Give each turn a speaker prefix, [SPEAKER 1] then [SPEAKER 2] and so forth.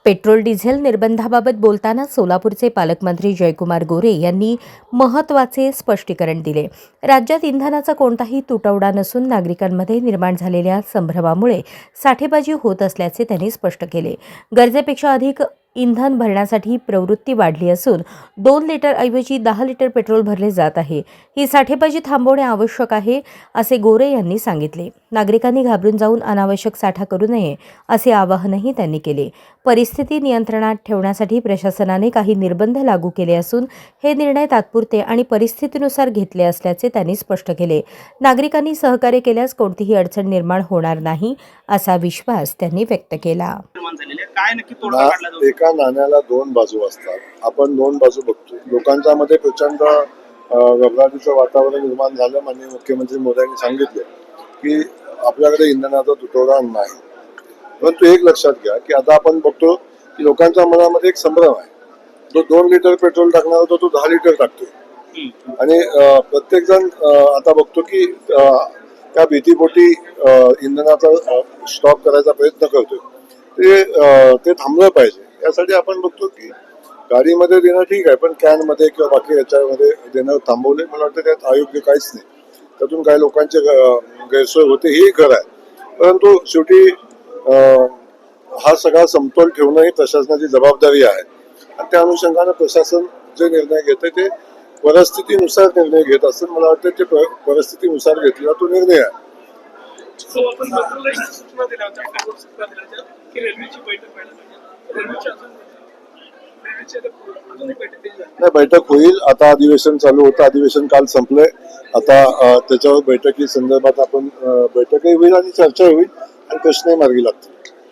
[SPEAKER 1] Petrol diesel निर्बंधाबाबत बोलताना सोलापूरचे पालकमंत्री जयकुमार गोरे यांनी महत्त्वाचे स्पष्टीकरण दिले। राज्यात इंधनाचा कोणताही तुटवडा नसून नागरिकांमध्ये निर्माण झालेल्या संभ्रमामुळे साठेबाजी होत असल्याचे त्यांनी स्पष्ट केले। गरजेपेक्षा अधिक इंधन भरण्यासाठी प्रवृत्ती वाढली असून 2 लिटर ऐवजी 10 लिटर पेट्रोल भरले जात आहे। ही साठेबाजी थांबवणे आवश्यक आहे असे गोरे यांनी सांगितले। नागरिकांनी घाबरून जाऊन अनावश्यक साठा करू नये असे आवाहनही त्यांनी केले। परिस्थिती नियंत्रणात ठेवण्यासाठी प्रशासनाने काही निर्बंध लागू केले असून हे निर्णय तात्पुरते आणि परिस्थितीनुसार घेतले असल्याचे त्यांनी स्पष्ट केले। नागरिकांनी सहकार्य केल्यास कोणतीही अडचण निर्माण होणार नाही असा विश्वास त्यांनी व्यक्त केला।
[SPEAKER 2] एका नाण्याला 2 बाजू असतात। आपण 2 बाजू बघतो। लोकांच्या मध्ये प्रचंड घबराटीचं वातावरण निर्माण झालं। माननीय मुख्यमंत्री मोदयांनी सांगितले की आपल्याकडे इंधनाचा तुटवडा नाही, परंतु एक लक्षात घ्या की आता आपण बघतो की लोकांच्या मनामध्ये एक संभ्रम आहे। जो 2 लिटर पेट्रोल टाकणार होता तो 10 लिटर टाकतोय आणि प्रत्येक जण आता बघतो की त्या भीतीपोटी इंधनाचा स्टॉक करायचा प्रयत्न करतोय। ते थांबलं पाहिजे। यासाठी आपण बघतो की गाडीमध्ये देणं ठीक आहे, पण कॅन मध्ये किंवा बाकी याच्यामध्ये देणं थांबवले। मला वाटतं त्यात अयोग्य काहीच नाही। त्यातून काही लोकांचे गैरसोय होते हे खरं आहे, परंतु शेवटी हा सगळा समतोल ठेवणं ही प्रशासनाची जबाबदारी आहे आणि त्या अनुषंगाने प्रशासन जे निर्णय घेते ते परिस्थितीनुसार निर्णय घेत असतात। मला वाटतं ते परिस्थितीनुसार घेतलेला तो निर्णय आहे। नाही, बैठक होईल। आता अधिवेशन चालू होतं, अधिवेशन काल संपलंय। आता त्याच्यावर बैठकी संदर्भात आपण बैठकही होईल आणि चर्चा होईल आणि प्रश्नही मार्गी लागतील।